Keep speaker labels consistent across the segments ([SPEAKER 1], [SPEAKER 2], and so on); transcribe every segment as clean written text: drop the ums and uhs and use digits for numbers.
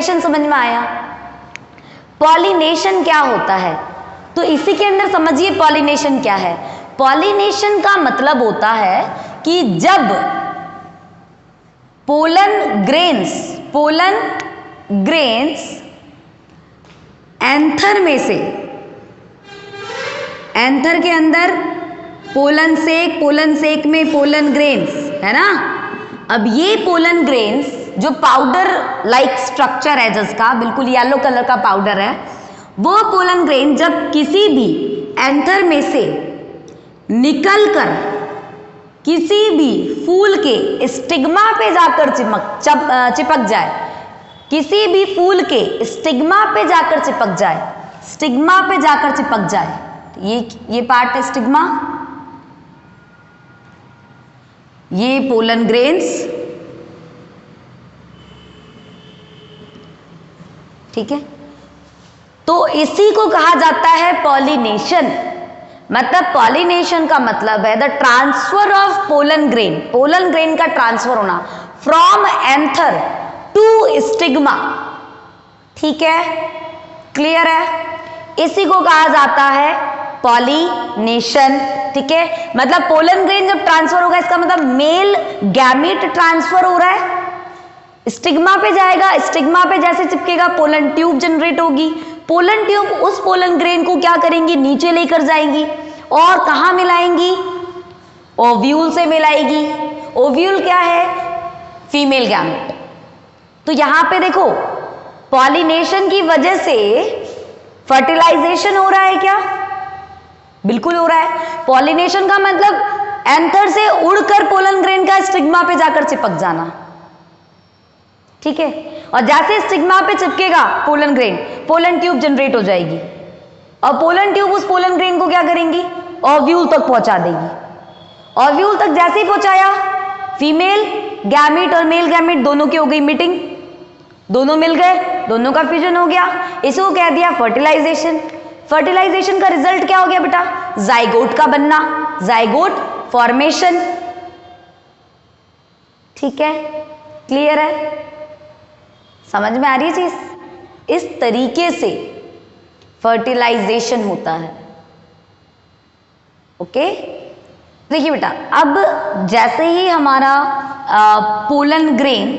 [SPEAKER 1] समझ में आया? पॉलिनेशन क्या होता है, तो इसी के अंदर समझिए पॉलिनेशन क्या है। पॉलिनेशन का मतलब होता है कि जब पोलन ग्रेन्स एंथर के अंदर पोलन सेक में पोलन ग्रेन्स है ना। अब ये पोलन ग्रेन्स जो पाउडर लाइक स्ट्रक्चर है जिसका बिल्कुल येलो कलर का पाउडर है, वो पोलन ग्रेन जब किसी भी एंथर में से निकलकर किसी भी फूल के स्टिग्मा पे जाकर चिपक जाए, किसी भी फूल के स्टिग्मा पे जाकर चिपक जाए, ये पार्ट है स्टिग्मा, ये पोलन ग्रेन्स, ठीक है। तो इसी को कहा जाता है पॉलिनेशन। मतलब पॉलिनेशन का मतलब है the transfer of pollen grain का ट्रांसफर होना फ्रॉम एंथर टू स्टिग्मा, ठीक है, क्लियर है। इसी को कहा जाता है पॉलिनेशन, ठीक है। मतलब पोलन ग्रेन जब ट्रांसफर होगा इसका मतलब मेल गैमीट ट्रांसफर हो रहा है, स्टिग्मा पे जाएगा, स्टिग्मा पे जैसे चिपकेगा पोलन ट्यूब जनरेट होगी, पोलन ट्यूब उस पोलन ग्रेन को क्या करेंगी, नीचे लेकर जाएंगी और कहां मिलाएंगी, ओव्यूल से मिलाएगी। ओव्यूल क्या है, फीमेल गैमेट। तो यहां पे देखो पॉलिनेशन की वजह से फर्टिलाइजेशन हो रहा है क्या, बिल्कुल हो रहा है। पॉलिनेशन का मतलब एंथर से उड़कर पोलन ग्रेन का स्टिग्मा पे जाकर चिपक जाना, ठीक है। और जैसे स्टिग्मा पे चिपकेगा pollen grain, pollen tube generate हो जाएगी और पोलन ट्यूब उस पोलन ग्रेन को क्या करेंगी, ओव्यूल तक पहुंचा देगी। ओव्यूल तक जैसे ही पहुंचाया, फीमेल गैमेट और मेल गैमेट दोनों की हो गई मीटिंग, दोनों मिल गए, दोनों का फ्यूजन हो गया, इसको कह दिया फर्टिलाइजेशन। फर्टिलाइजेशन का रिजल्ट क्या हो गया बेटा, जाइगोट का बनना, जाइगोट फॉर्मेशन, ठीक है, क्लियर है, समझ में आ रही है चीज। इस तरीके से फर्टिलाइजेशन होता है, ओके। देखिए बेटा, अब जैसे ही हमारा पोलन ग्रेन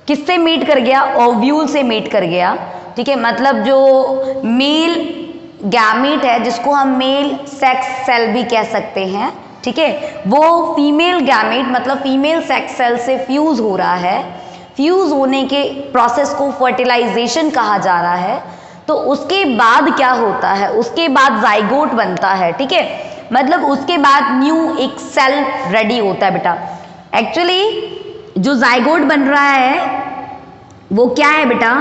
[SPEAKER 1] किससे मीट कर गया, ओव्यूल से मीट कर गया, ठीक है। मतलब जो मेल गैमीट है जिसको हम मेल सेक्स सेल भी कह सकते हैं, ठीक है, वो फीमेल गैमीट मतलब फीमेल सेक्स सेल से फ्यूज हो रहा है। फ्यूज होने के प्रोसेस को फर्टिलाइजेशन कहा जा रहा है। तो उसके बाद क्या होता है, उसके बाद जाइगोट बनता है, ठीक है। मतलब उसके बाद न्यू एक सेल रेडी होता है बेटा। एक्चुअली जो जाइगोट बन रहा है वो क्या है बेटा,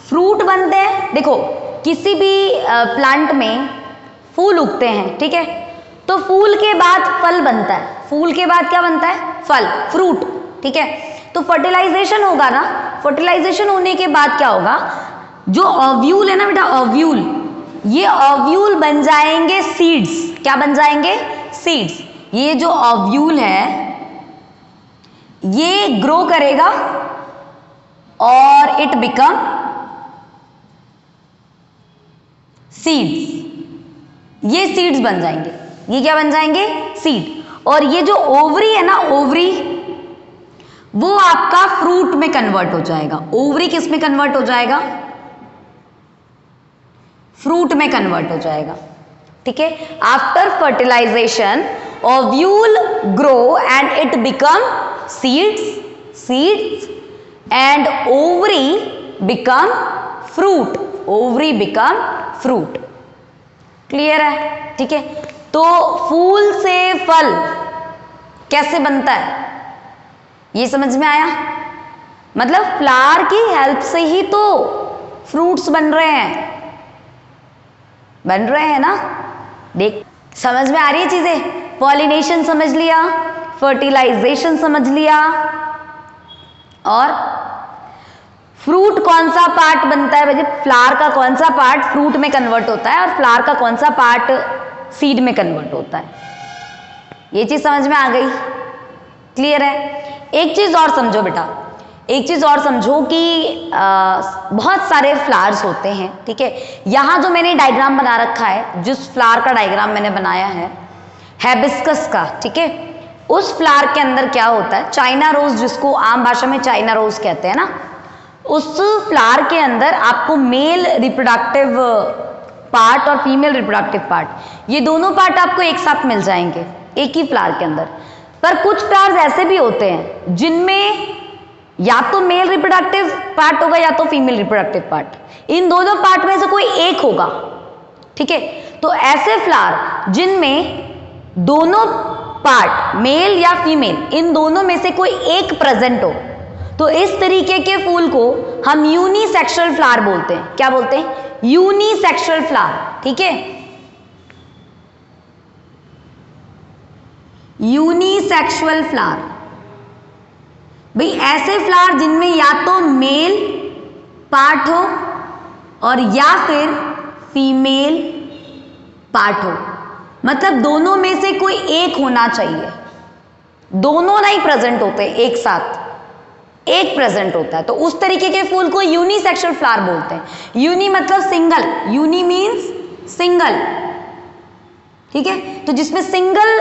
[SPEAKER 1] फ्रूट बनते हैं। देखो किसी भी प्लांट में फूल उगते हैं, ठीक है, तो फूल के बाद फल बनता है, फूल के बाद क्या बनता है, फल, फ्रूट, ठीक है। तो फर्टिलाइजेशन होगा ना, फर्टिलाइजेशन होने के बाद क्या होगा, जो ओव्यूल है ना बेटा, ओव्यूल, ये ओव्यूल बन जाएंगे सीड्स। क्या बन जाएंगे, सीड्स। ये जो ओव्यूल है ये ग्रो करेगा और इट बिकम सीड्स। ये सीड्स बन जाएंगे, ये क्या बन जाएंगे, सीड। और ये जो ओवरी है ना, ओवरी, वो आपका फ्रूट में कन्वर्ट हो जाएगा। ओवरी किस में कन्वर्ट हो जाएगा, फ्रूट में कन्वर्ट हो जाएगा, ठीक है। After fertilization ovule grow and it become seeds and ovary become fruit, ovary become fruit, clear है, ठीक है। तो फूल से फल कैसे बनता है, ये समझ में आया। मतलब फ्लावर की हेल्प से ही तो फ्रूट्स बन रहे हैं ना। देख समझ में आ रही है चीजें। पॉलिनेशन समझ लिया, फर्टिलाइजेशन समझ लिया, और फ्रूट कौन सा पार्ट बनता है भाई, फ्लावर का कौन सा पार्ट फ्रूट में कन्वर्ट होता है और फ्लावर का कौन सा पार्ट सीड में कन्वर्ट होता है, ये चीज समझ में आ गई, क्लियर है। एक चीज और समझो बेटा, एक चीज और समझो कि बहुत सारे फ्लावर्स होते हैं, ठीक है। यहाँ जो मैंने डायग्राम बना रखा है, जिस फ्लावर का डायग्राम मैंने बनाया है हैबिस्कस का, ठीक है, उस फ्लावर के अंदर क्या होता है, चाइना रोज, जिसको आम भाषा में चाइना रोज कहते हैं ना, उस फ्लावर के अंदर आपको मेल रिप्रोडक्टिव पार्ट और फीमेल रिप्रोडक्टिव पार्ट, ये दोनों पार्ट आपको एक साथ मिल जाएंगे एक ही फ्लावर के अंदर। पर कुछ फ्लावर्स ऐसे भी होते हैं जिनमें या तो मेल रिप्रोडक्टिव पार्ट होगा या तो फीमेल रिप्रोडक्टिव पार्ट, इन दोनों पार्ट में से कोई एक होगा, ठीक है। तो ऐसे फ्लावर जिनमें दोनों पार्ट मेल या फीमेल, इन दोनों में से कोई एक प्रेजेंट हो, तो इस तरीके के फूल को हम यूनिसेक्सुअल फ्लावर बोलते हैं। क्या बोलते हैं? यूनिसेक्सुअल फ्लावर, ठीक है। यूनिसेक्सुअल फ्लावर, भाई ऐसे फ्लावर जिनमें या तो मेल पार्ट हो और या फिर फीमेल पार्ट हो, मतलब दोनों में से कोई एक होना चाहिए, दोनों नहीं प्रेजेंट होते एक साथ, एक प्रेजेंट होता है, तो उस तरीके के फूल को यूनिसेक्सुअल फ्लावर बोलते हैं। यूनि मतलब सिंगल, यूनि मीन्स सिंगल, ठीक है। तो जिसमें सिंगल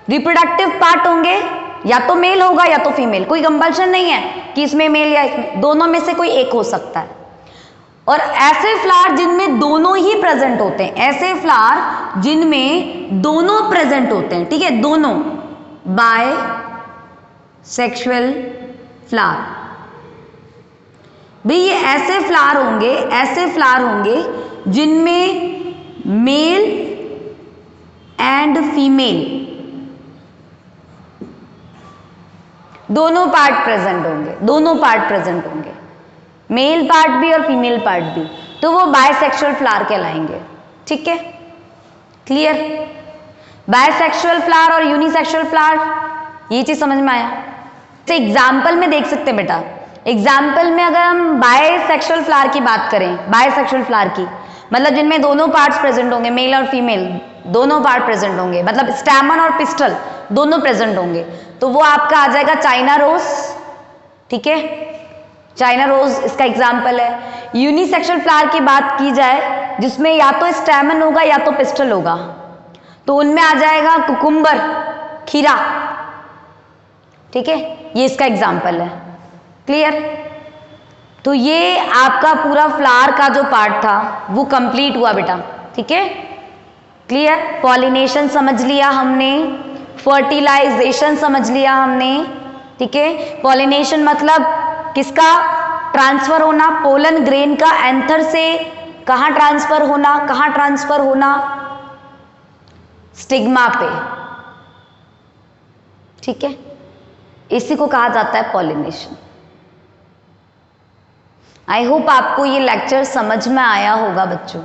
[SPEAKER 1] रिप्रोडक्टिव पार्ट होंगे, या तो मेल होगा या तो फीमेल, कोई कंपल्शन नहीं है कि इसमें मेल या इसमें, दोनों में से कोई एक हो सकता है। और ऐसे फ्लावर जिनमें दोनों ही प्रेजेंट होते हैं, ऐसे फ्लावर जिनमें दोनों प्रेजेंट होते हैं, ठीक है, दोनों, बाय सेक्सुअल फ्लावर। भाई ये ऐसे फ्लावर होंगे, ऐसे फ्लावर होंगे जिनमें मेल एंड फीमेल दोनों पार्ट प्रेजेंट होंगे, दोनों पार्ट प्रेजेंट होंगे, मेल पार्ट भी और फीमेल पार्ट भी, तो वो बायसेक्सुअल फ्लावर कहलाएंगे, ठीक है, क्लियर। बायसेक्सुअल फ्लावर और यूनिसेक्सुअल फ्लावर, ये चीज समझ में आया। तो एग्जाम्पल में देख सकते हैं बेटा, एग्जाम्पल में अगर हम बायसेक्सुअल फ्लावर की बात करें, बायसेक्सुअल फ्लावर की मतलब जिनमें दोनों पार्ट्स प्रेजेंट होंगे, मेल और फीमेल दोनों पार्ट प्रेजेंट होंगे, मतलब स्टैमन और पिस्टल दोनों प्रेजेंट होंगे, तो वो आपका आ जाएगा चाइना रोज, ठीक है, चाइना रोज इसका एग्जाम्पल है। यूनिसेक्सुअल फ्लावर की बात की जाए जिसमें या तो स्टैमन होगा या तो पिस्टल होगा, तो उनमें आ जाएगा कुकुम्बर, खीरा, ठीक है, ये इसका एग्जाम्पल है, क्लियर। तो ये आपका पूरा फ्लावर का जो पार्ट था वो कंप्लीट हुआ बेटा, ठीक है, क्लियर। पॉलिनेशन समझ लिया हमने, फर्टिलाइजेशन समझ लिया हमने, ठीक है। पॉलिनेशन मतलब किसका ट्रांसफर होना, पोलन ग्रेन का एंथर से कहां ट्रांसफर होना, कहां ट्रांसफर होना, स्टिग्मा पे, ठीक है, इसी को कहा जाता है पॉलिनेशन। आई होप आपको ये लेक्चर समझ में आया होगा बच्चों।